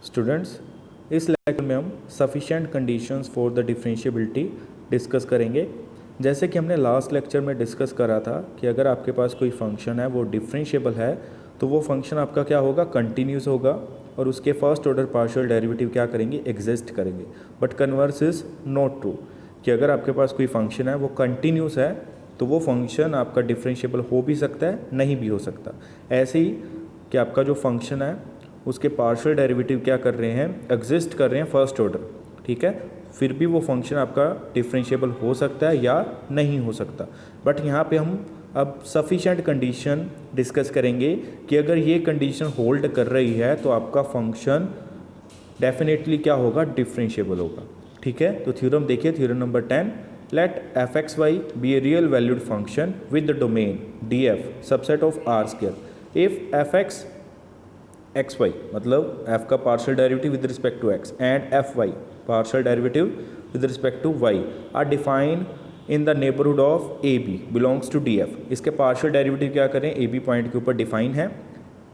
Students, इस lecture में हम sufficient conditions for the differentiability discuss करेंगे। जैसे कि हमने लास्ट लेक्चर में डिस्कस करा था कि अगर आपके पास कोई फंक्शन है वो डिफरेंशिएबल है तो वो फंक्शन आपका क्या होगा, कंटिन्यूस होगा और उसके फर्स्ट ऑर्डर पार्शियल डेरिवेटिव क्या करेंगे, एग्जिस्ट करेंगे। But converse is not true कि अगर आपके पास कोई फंक्शन है वो कंटिन्यूस है तो वो फंक्शन आपका डिफरेंशिएबल हो भी सकता है, नहीं भी हो सकता। ऐसे ही कि आपका जो फंक्शन है उसके पार्शियल डेरिवेटिव क्या कर रहे हैं, एग्जिस्ट कर रहे हैं फर्स्ट ऑर्डर, ठीक है, फिर भी वो फंक्शन आपका डिफरेंशिएबल हो सकता है या नहीं हो सकता। बट यहाँ पे हम अब सफिशिएंट कंडीशन डिस्कस करेंगे कि अगर ये कंडीशन होल्ड कर रही है तो आपका फंक्शन डेफिनेटली क्या होगा, डिफरेंशिएबल होगा। ठीक है, तो थ्योरम देखिए, theorem number 10, let F X Y be a real valued function with the domain D F subset of R square if F X X Y मतलब f का partial derivative with respect to x and F Y partial derivative with respect to y are defined in the neighbourhood of A B belongs to D F. इसके partial derivative क्या करें, A B point के ऊपर define है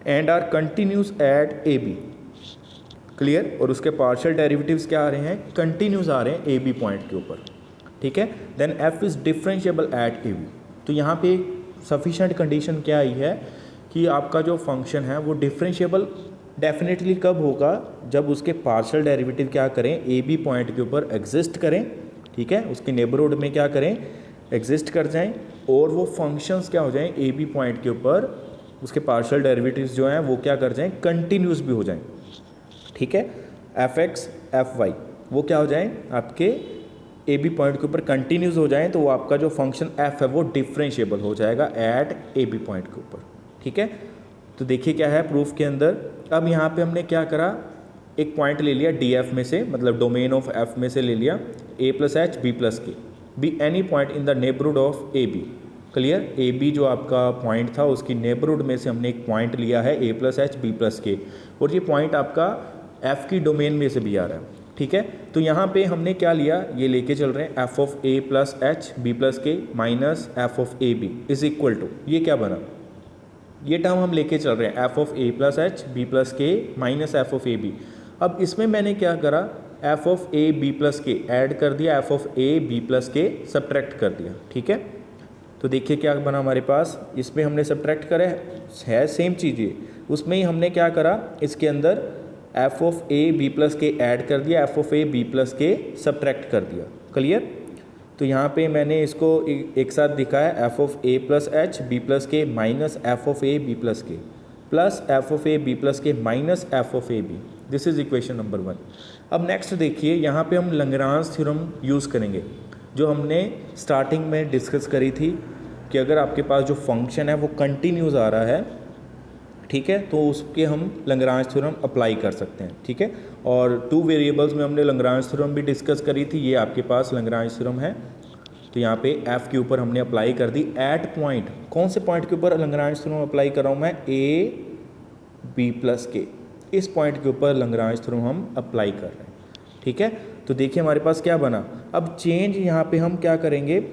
and are continuous at A B, clear. और उसके partial derivatives क्या आ रहे हैं, कंटिन्यूस आ रहे हैं ए बी पॉइंट के ऊपर, ठीक है। Then f is differentiable at A B. तो यहाँ पे सफिशिएंट कंडीशन क्या आई है कि आपका जो फंक्शन है वो डिफरेंशिएबल डेफिनेटली कब होगा, जब उसके पार्शियल डेरिवेटिव क्या करें, ए बी पॉइंट के ऊपर एग्जिस्ट करें, ठीक है, उसके नेबरहुड में क्या करें, एग्जिस्ट कर जाएं और वो फंक्शंस क्या हो जाएं, ए बी पॉइंट के ऊपर उसके पार्शियल डेरिवेटिव्स जो हैं वो क्या कर जाएं, कंटिन्यूस भी हो जाएं, ठीक है। एफ एक्स एफ वाई वो क्या हो जाएं, आपके ए बी पॉइंट के ऊपर कंटिन्यूस हो जाएं तो वो आपका जो फंक्शन एफ है वो डिफरेंशिएबल हो जाएगा एट ए बी पॉइंट के ऊपर, ठीक है। तो देखिए क्या है प्रूफ के अंदर। अब यहाँ पे हमने क्या करा, एक पॉइंट ले लिया डी एफ में से, मतलब डोमेन ऑफ एफ में से ले लिया A plus H B plus K B any point in the neighbourhood of A B, clear. A B जो आपका पॉइंट था उसकी नेबरहुड में से हमने एक पॉइंट लिया है ए प्लस एच बी प्लस के, और ये पॉइंट आपका एफ की डोमेन में से भी आ रहा है, ठीक है। तो यहाँ पे हमने क्या लिया, ये लेके चल रहे हैं f of A plus H B plus के minus F of A B is equal to, ये क्या बना, ये टर्म हम लेके चल रहे हैं f of A plus H B plus के minus F of A B. अब इसमें मैंने क्या करा, F of A B plus के ऐड कर दिया, F of A B plus के सब्ट्रैक्ट कर दिया, ठीक है। तो देखिए क्या बना हमारे पास, इसमें हमने सब्ट्रैक्ट करे है सेम चीज़ ये, उसमें ही हमने क्या करा, इसके अंदर F of A B plus के ऐड कर दिया, F of A B plus के सब्ट्रैक्ट कर दिया, क्लियर। तो यहाँ पे मैंने इसको एक साथ दिखाया, f of A plus H B plus के minus F of A B plus k plus f of A B plus के minus F of A b, this is equation number 1। अब नेक्स्ट देखिए, यहाँ पे हम लैग्रांज थ्योरम यूज़ करेंगे जो हमने स्टार्टिंग में डिस्कस करी थी कि अगर आपके पास जो फंक्शन है वो कंटिन्यूस आ रहा है, ठीक है, तो उसके हम लैग्रांज थ्योरम अप्लाई कर सकते हैं, ठीक है। और 2 वेरिएबल्स में हमने लैग्रांज थ्योरम भी डिस्कस करी थी, ये आपके पास लैग्रांज थ्योरम है। तो यहाँ पे f के ऊपर हमने अप्लाई कर दी एट पॉइंट, कौन से पॉइंट के ऊपर लैग्रांज थ्योरम अप्लाई कर रहा हूँ मैं, ए बी प्लस के, इस पॉइंट के ऊपर लैग्रांज थ्योरम हम अप्लाई कर रहे हैं, ठीक है। तो देखिए हमारे पास क्या बना, अब चेंज यहाँ पे हम क्या करेंगे,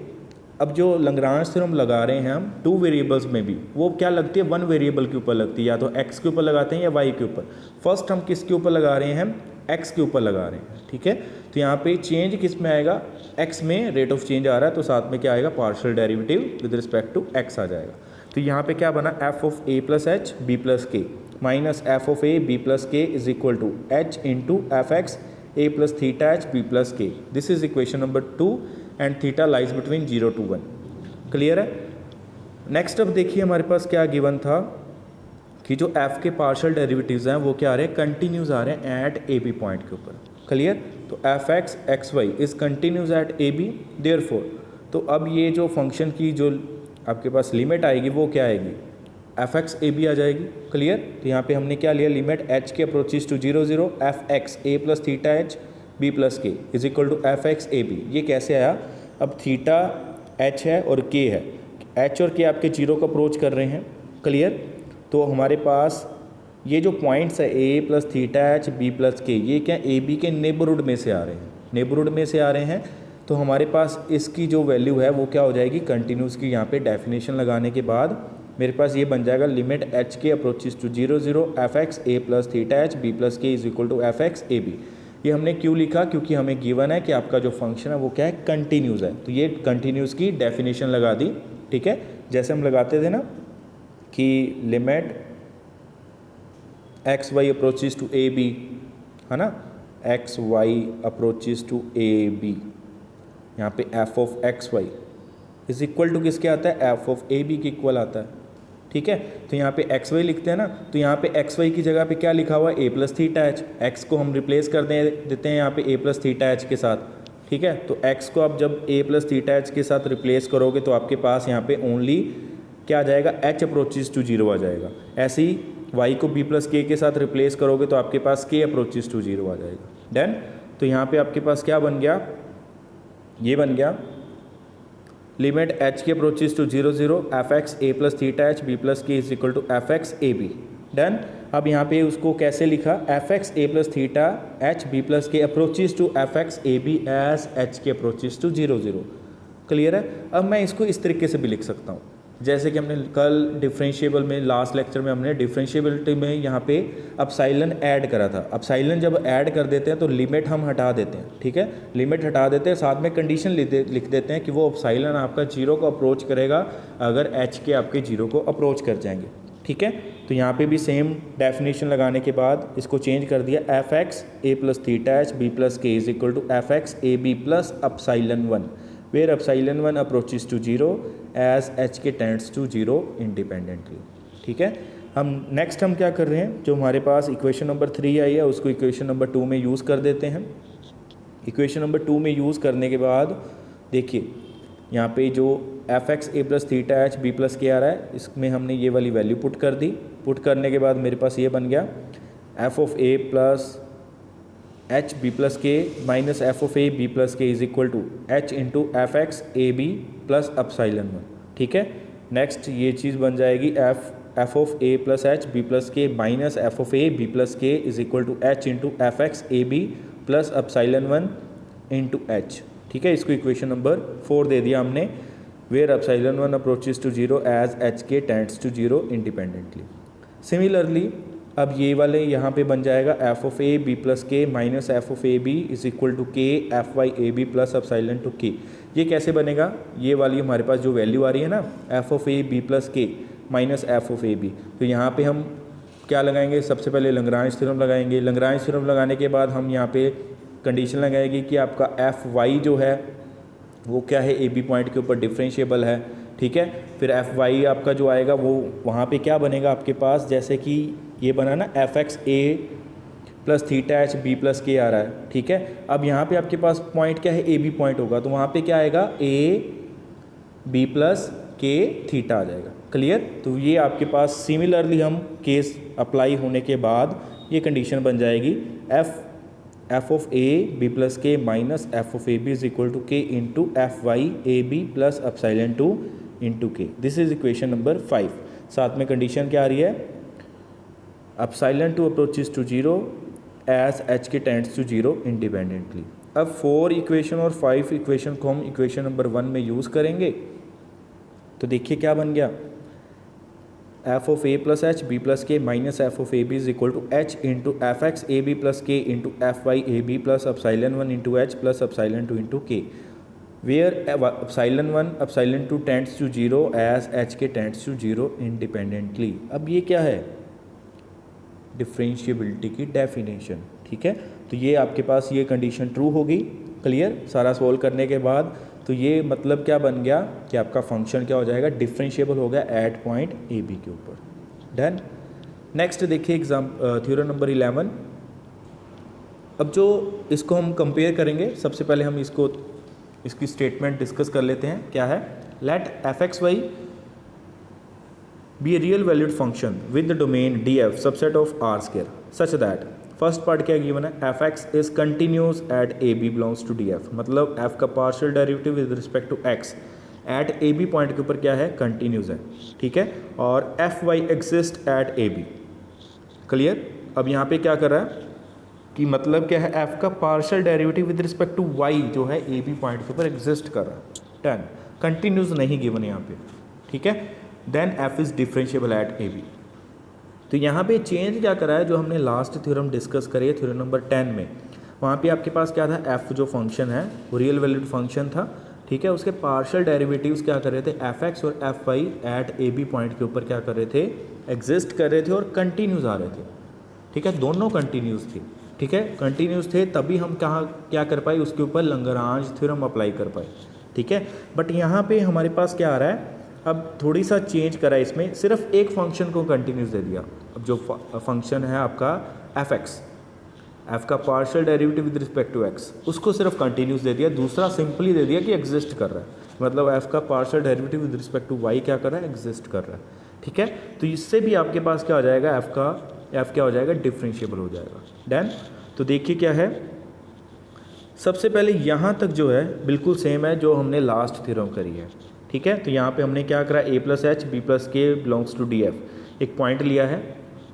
अब जो लैग्रांज थ्योरम लगा रहे हैं हम 2 वेरिएबल्स में भी, वो क्या लगती है, 1 वेरिएबल के ऊपर लगती है, या तो x के ऊपर लगाते हैं या y के ऊपर। फर्स्ट हम किसके ऊपर लगा रहे हैं, x के ऊपर लगा रहे हैं, ठीक है। तो यहाँ पे चेंज किस में आएगा, x में रेट ऑफ चेंज आ रहा है तो साथ में क्या आएगा, partial derivative with respect to x आ जाएगा। तो यहाँ पे क्या बना, f of A plus H B plus के minus F of A B plus के is equal to H into F x A plus theta H B plus k, this is equation number 2 and theta lies between 0 to 1, clear है। Next अब देखिए हमारे पास क्या given था कि जो f के पार्शियल डेरिवेटिव्स हैं वो क्या आ रहे हैं, कंटिन्यूस आ रहे हैं एट ए बी पॉइंट के ऊपर, क्लियर। तो F X X Y is continuous at A B, therefore तो अब ये जो फंक्शन की जो आपके पास लिमिट आएगी वो क्या आएगी, एफ एक्स ए बी आ जाएगी, क्लियर। तो यहाँ पे हमने क्या लिया, limit h k approaches to 0 0 F x A plus theta H B plus के is equal to F x A b. ये कैसे आया, अब थीटा h है और k है, h और k आपके 0 को अप्रोच कर रहे हैं, क्लियर। तो हमारे पास ये जो पॉइंट्स है a plus theta H B plus K, ये क्या ए बी के नेबरहुड में से आ रहे हैं, नेबरहुड में से आ रहे हैं। तो हमारे पास इसकी जो वैल्यू है वो क्या हो जाएगी, कंटिन्यूस की। यहाँ पे डेफिनेशन लगाने के बाद मेरे पास ये बन जाएगा लिमिट एच के approaches to 0 0 F x A plus theta H B plus के is equal to F x A b. ये हमने क्यों लिखा, क्योंकि हमें गिवन है कि आपका जो फंक्शन है वो क्या है, कंटिन्यूस है। तो ये कंटिन्यूस की डेफिनेशन लगा दी, ठीक है। जैसे हम लगाते थे ना कि limit X Y approaches to A B, है ना, X Y approaches to A B, यहाँ पे F of X Y is equal to किसके आता है, एफ ऑफ ए बी के इक्वल आता है, ठीक है। तो यहाँ पे एक्स वाई लिखते हैं ना, तो यहाँ पे एक्स वाई की जगह पे क्या लिखा हुआ है, ए प्लस थीटा एच। एक्स को हम रिप्लेस कर देते हैं यहाँ पे ए प्लस थीटा एच के साथ, ठीक है। तो एक्स को आप जब ए प्लस थीटा एच के साथ रिप्लेस करोगे तो आपके पास यहाँ पे ओनली क्या आ जाएगा, एच अप्रोचेस टू 0 आ जाएगा। ऐसे ही वाई को बी प्लस के साथ रिप्लेस करोगे तो आपके पास के अप्रोचेस टू 0 आ जाएगा। डन। तो यहाँ पे आपके पास क्या बन गया, ये बन गया लिमिट एच के approaches to 0 0 F x A plus theta H B plus के is equal to F x A B. Done. अब यहाँ पे उसको कैसे लिखा, f x A plus theta H B plus k approaches to F x A B as H के approaches to 0 0। Clear है। अब मैं इसको इस तरीके से भी लिख सकता हूँ, जैसे कि हमने कल डिफरेंशिएबल में लास्ट लेक्चर में हमने डिफरेंशिएबिलिटी में यहाँ पे अपसाइलन ऐड करा था। अपसाइलन जब ऐड कर देते हैं तो लिमिट हम हटा देते हैं, ठीक है, लिमिट हटा देते हैं, साथ में कंडीशन लिख देते हैं कि वो अपसाइलन आपका 0 को अप्रोच करेगा अगर एच के आपके 0 को अप्रोच कर जाएंगे, ठीक है। तो यहाँ पे भी सेम डेफिनेशन लगाने के बाद इसको चेंज कर दिया, एफ एक्स ए plus theta H B plus के is equal to F x A B plus epsilon 1 where epsilon 1 approaches to 0 as H के टेंड्स टू 0 इंडिपेंडेंटली, ठीक है। हम नेक्स्ट हम क्या कर रहे हैं, जो हमारे पास इक्वेशन नंबर 3 आई है उसको इक्वेशन नंबर 2 में यूज़ कर देते हैं। इक्वेशन नंबर 2 में यूज़ करने के बाद देखिए यहाँ पे जो एफ एक्स ए plus theta H B plus K आ रहा है, इसमें हमने ये वाली वैल्यू पुट कर दी। पुट करने के बाद मेरे पास ये बन गया F of A plus H B plus के minus F of A B plus के is equal to H into F x A B plus epsilon 1, ठीक है। नेक्स्ट ये चीज़ बन जाएगी F of A plus H B plus के minus F of A B plus के is equal to H into F x A B plus epsilon 1 into H, ठीक है। इसको इक्वेशन नंबर 4 दे दिया हमने, where epsilon 1 approaches to 0 as H के tends to 0 independently. Similarly अब ये वाले यहाँ पे बन जाएगा F of A B plus के minus F of A B is equal to K F Y A B plus epsilon two K. ये कैसे बनेगा, ये वाली हमारे पास जो वैल्यू आ रही है ना, F of A B plus के minus F of A B, तो यहाँ पे हम क्या लगाएंगे, सबसे पहले लैग्रांज थ्योरम लगाएंगे। लैग्रांज थ्योरम लगाने के बाद हम यहाँ पे कंडीशन लगाएंगे कि आपका एफ वाई जो है वो क्या है, ए बी पॉइंट के ऊपर डिफरेंशिएबल है, ठीक है। फिर एफ वाई आपका जो आएगा वो वहाँ पे क्या बनेगा आपके पास, जैसे कि ये बना ना एफ एक्स ए plus theta H B plus K आ रहा है, ठीक है। अब यहाँ पे आपके पास पॉइंट क्या है, ए बी पॉइंट होगा, तो वहाँ पे क्या आएगा, A B plus K theta आ जाएगा। क्लियर। तो ये आपके पास सिमिलरली हम केस अप्लाई होने के बाद ये कंडीशन बन जाएगी F of A B plus के minus F of A B is equal to K into F Y A B plus epsilon 2 into K. This is equation number 5। साथ में कंडीशन क्या आ रही है, epsilon 2 approaches to 0 as H के tends to 0 independently. अब 4 equation और 5 equation को हम इक्वेशन नंबर 1 में यूज़ करेंगे। तो देखिए क्या बन गया, F of A plus H B plus के minus F of A B is equal to H into F x A B plus K into F Y A B plus epsilon 1 into H plus epsilon 2 into K, where epsilon 1 epsilon 2 tends to 0 as H के tends to 0 independently. अब ये क्या है, differentiability की definition, ठीक है। तो ये आपके पास ये कंडीशन ट्रू होगी। क्लियर। सारा सोल्व करने के बाद तो ये मतलब क्या बन गया कि आपका फंक्शन क्या हो जाएगा, डिफरेंशिएबल हो गया एट पॉइंट ए बी के ऊपर। डन। नेक्स्ट देखिए थ्योरम नंबर 11। अब जो इसको हम कंपेयर करेंगे, सबसे पहले हम इसकी स्टेटमेंट डिस्कस कर लेते हैं। क्या है, let F X Y be a real valued function with the domain df subset of r square such that first part क्या गिवन है, F X is continuous at A B belongs to D F, मतलब F का partial derivative with respect to X at A B point के ऊपर क्या है, continuous है, ठीक है। और F Y exist at A B. Clear. अब यहाँ पे क्या कर रहा है कि मतलब क्या है, एफ का partial derivative with respect to Y जो है ए बी पॉइंट के ऊपर एग्जिस्ट कर रहा है। 10 कंटिन्यूस नहीं गिवन यहाँ पे, ठीक है। Then F is differentiable at A B. तो यहाँ पे चेंज क्या करा है, जो हमने लास्ट थ्योरम डिस्कस करी है थ्योरम नंबर 10 में, वहाँ पे आपके पास क्या था, एफ जो फंक्शन है वो रियल वैल्यूड फंक्शन था, ठीक है। उसके पार्शियल डेरिवेटिव्स क्या कर रहे थे, एफ एक्स और F Y at A B point के ऊपर क्या कर रहे थे, एग्जिस्ट कर रहे थे और कंटिन्यूस आ रहे थे, ठीक है। दोनों कंटिन्यूस थे, ठीक है, कंटिन्यूस थे, तभी हम कहाँ क्या कर पाए, उसके ऊपर लैग्रांज थ्योरम अप्लाई कर पाए, ठीक है। बट यहाँ पे हमारे पास क्या आ रहा है, अब थोड़ी सा चेंज करा है इसमें, सिर्फ एक फंक्शन को कंटिन्यूस दे दिया। अब जो फंक्शन है आपका एफ एक्स, एफ का partial derivative with respect to X, उसको सिर्फ कंटिन्यूस दे दिया, दूसरा सिंपली दे दिया कि एग्जिस्ट कर रहा है, मतलब एफ का partial derivative with respect to Y क्या कर रहा है, एग्जिस्ट कर रहा है, ठीक है। तो इससे भी आपके पास क्या हो जाएगा, एफ क्या हो जाएगा, डिफरेंशिएबल हो जाएगा। डन। तो देखिए क्या है, सबसे पहले यहाँ तक जो है बिल्कुल सेम है जो हमने लास्ट थ्योरम करी है, ठीक है। तो यहाँ पे हमने क्या करा, ए प्लस एच बी प्लस के बिलोंग्स टू डी एफ, एक पॉइंट लिया है,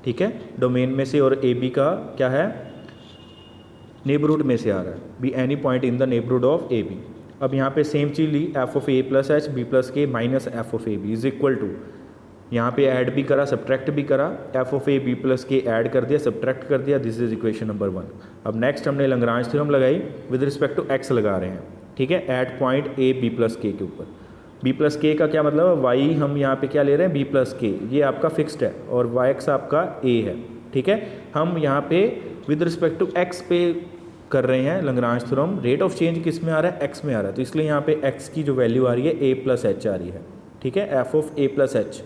ठीक है, डोमेन में से, और ए बी का क्या है, नेबरहुड में से आ रहा है, be any point in the neighbourhood of A B. अब यहाँ पे सेम चीज़ ली, F of A plus H B plus के minus F of A B is equal to, यहाँ पे ऐड भी करा सब्ट्रैक्ट भी करा, F of A B plus के ऐड कर दिया सब्ट्रैक्ट कर दिया, दिस इज इक्वेशन नंबर 1। अब नेक्स्ट हमने लैग्रांज थ्योरम लगाई, विद रिस्पेक्ट टू एक्स लगा रहे हैं, ठीक है, at point A B plus K ऊपर। बी प्लस के का क्या मतलब है, वाई हम यहाँ पे क्या ले रहे हैं, बी प्लस के, ये आपका फिक्स्ड है और वाई एक्स आपका ए है, ठीक है। हम यहाँ पे विद रिस्पेक्ट टू एक्स पे कर रहे हैं Lagrange theorem, rate of change किस में आ रहा है, एक्स में आ रहा है, तो इसलिए यहाँ पे एक्स की जो वैल्यू आ रही है ए प्लस एच आ रही है, ठीक है, F of A plus H,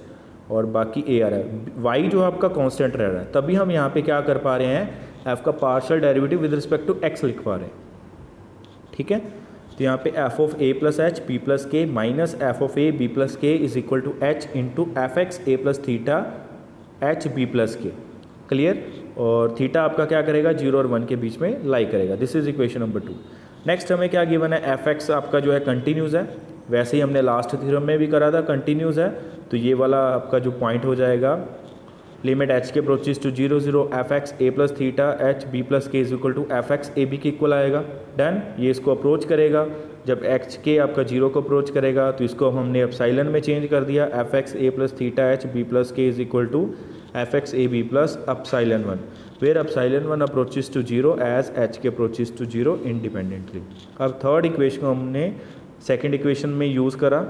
और बाकी ए आ रहा है, वाई जो आपका कांस्टेंट रह रहा है, तभी हम यहाँ पे क्या कर पा रहे हैं, एफ का partial derivative with respect to X लिख पा रहे हैं, ठीक है। तो यहाँ पे F of A plus H B plus के minus F of A B plus के is equal to H into F x A plus theta H B plus K, clear. और थीटा आपका क्या करेगा, 0 और 1 के बीच में लाई करेगा, this is equation number 2। Next हमें क्या गिवन है, एफ एक्स आपका जो है कंटिन्यूस है, वैसे ही हमने लास्ट थ्योरम में भी करा था, कंटिन्यूस है, तो ये वाला आपका जो पॉइंट हो जाएगा, लिमिट एच के approaches to 0 0 F x A plus theta H B plus के is equal to F x A B के इक्वल आएगा। डन। ये इसको अप्रोच करेगा, जब एच के आपका 0 को अप्रोच करेगा तो इसको हमने एप्सिलॉन में चेंज कर दिया, एफ एक्स ए plus theta H B plus के is equal to F x A B plus epsilon 1, where epsilon 1 approaches to 0 as H के अप्रोचेस टू 0 इंडिपेंडेंटली। अब थर्ड इक्वेशन को हमने सेकेंड इक्वेशन में use करा,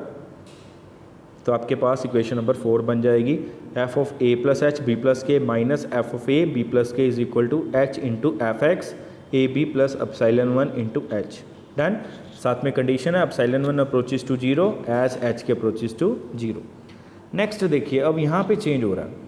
तो आपके पास इक्वेशन नंबर 4 बन जाएगी, F of A plus H B plus के minus F of A B plus के is equal to H into F x A B plus epsilon 1 into H. Done. साथ में कंडीशन है epsilon 1 approaches to 0 as H के approaches to 0। Next देखिए, अब यहाँ पे चेंज हो रहा है,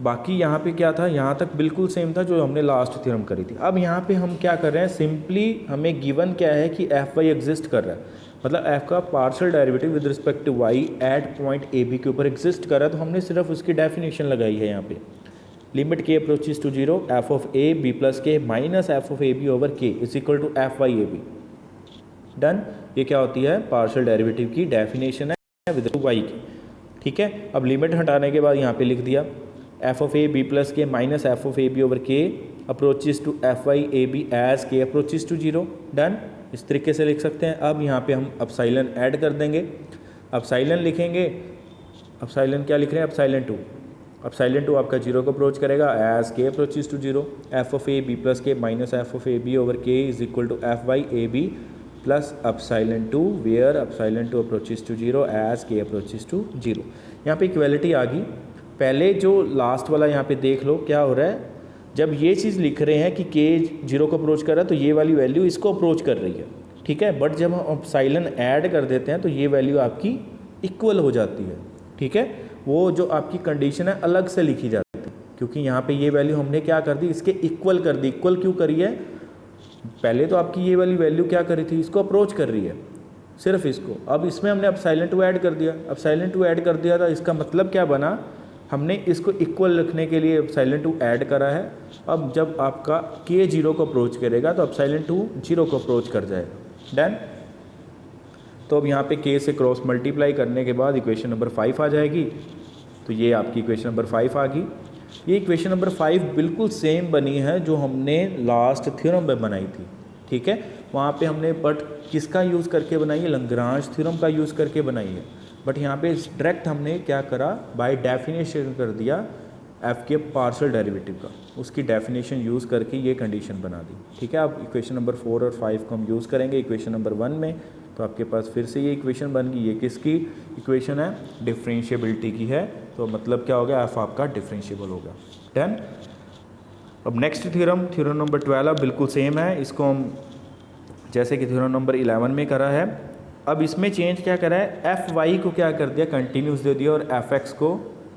बाकी यहाँ पे क्या था, यहाँ तक बिल्कुल सेम था जो हमने लास्ट थ्योरम करी थी। अब यहाँ पे हम क्या कर रहे हैं, सिंपली हमें गिवन क्या है कि एफ वाई एग्जिस्ट कर रहा है, मतलब एफ का partial derivative with respect to Y at point A B के ऊपर एग्जिस्ट कर रहा है, तो हमने सिर्फ उसकी डेफिनेशन लगाई है यहाँ पे, limit K approaches to 0 F of A B plus के minus F of A B over K is equal to F Y A B. Done. ये क्या होती है, पार्शियल डेरिवेटिव की डेफिनेशन है विद वाई की, ठीक है। अब लिमिट हटाने के बाद यहाँ पे लिख दिया F of A B plus के minus F of A B over K approaches to F Y A B as K approaches to 0। Done. इस तरीके से लिख सकते हैं। अब यहाँ पे हम एप्सिलॉन ऐड कर देंगे, एप्सिलॉन लिखेंगे, एप्सिलॉन क्या लिख रहे हैं, एप्सिलॉन 2, एप्सिलॉन 2 आपका 0 को अप्रोच करेगा as K approaches to 0, F of A B plus के minus F of A B over K is equal to F Y A B plus epsilon 2 where epsilon 2 approaches to 0 as K approaches to 0। यहाँ पे equality आ गई। पहले जो last वाला यहाँ पे देख लो क्या हो रहा है, जब ये चीज़ लिख रहे हैं कि के 0 को अप्रोच कर रहा है तो ये वाली वैल्यू इसको अप्रोच कर रही है, ठीक है। बट जब हम एप्सिलॉन ऐड कर देते हैं तो ये वैल्यू आपकी इक्वल हो जाती है, ठीक है। वो जो आपकी कंडीशन है अलग से लिखी जाती है, क्योंकि यहाँ पे ये वैल्यू हमने क्या कर दी, इसके इक्वल कर दी। इक्वल क्यों करी है, पहले तो आपकी ये वाली वैल्यू क्या करी थी, इसको अप्रोच कर रही है, सिर्फ इसको। अब इसमें हमने एप्सिलॉन 2 ऐड कर दिया, एप्सिलॉन 2 ऐड कर दिया था, इसका मतलब क्या बना, हमने इसको इक्वल रखने के लिए एप्सिलॉन 2 ऐड करा है। अब जब आपका के 0 को अप्रोच करेगा तो एप्सिलॉन 2 0 को अप्रोच कर जाएगा। डन। तो अब यहाँ पे के से क्रॉस मल्टीप्लाई करने के बाद इक्वेशन नंबर 5 आ जाएगी। तो ये आपकी इक्वेशन नंबर 5 आ गई। ये इक्वेशन नंबर 5 बिल्कुल सेम बनी है जो हमने लास्ट थ्योरम में बनाई थी, ठीक है। वहाँ पे हमने बट किसका यूज़ करके बनाई है, लैग्रांज थ्योरम का यूज़ करके बनाई है। बट यहाँ पे डायरेक्ट हमने क्या करा, बाय डेफिनेशन कर दिया एफ के पार्शियल डेरिवेटिव का, उसकी डेफिनेशन यूज़ करके ये कंडीशन बना दी। ठीक है, अब इक्वेशन नंबर 4 और 5 को हम यूज़ करेंगे इक्वेशन नंबर 1 में, तो आपके पास फिर से ये इक्वेशन बन गई। ये किसकी इक्वेशन है, डिफरेंशिएबिलिटी की है, तो मतलब क्या हो गया, एफ आपका डिफरेंशिएबल होगा। डन। अब नेक्स्ट थ्योरम, थ्योरम नंबर 12 बिल्कुल सेम है, इसको हम जैसे कि थ्योरम नंबर 11 में करा है, अब इसमें चेंज क्या करा है, एफ वाई को क्या कर दिया, कंटिन्यूस दे दिया, और एफ एक्स को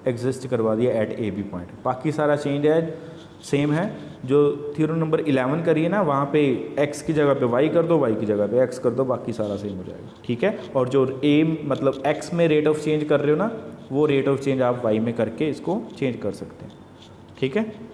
एग्जिस्ट करवा दिया एट ए बी पॉइंट। बाकी सारा चेंज है, सेम है। जो थ्योरम नंबर 11 करिए ना, वहाँ पे x की जगह पे y कर दो, y की जगह पे x कर दो, बाकी सारा सेम हो जाएगा। ठीक है, और जो a मतलब x में रेट ऑफ चेंज कर रहे हो ना, वो रेट ऑफ चेंज आप y में करके इसको चेंज कर सकते हैं। ठीक है।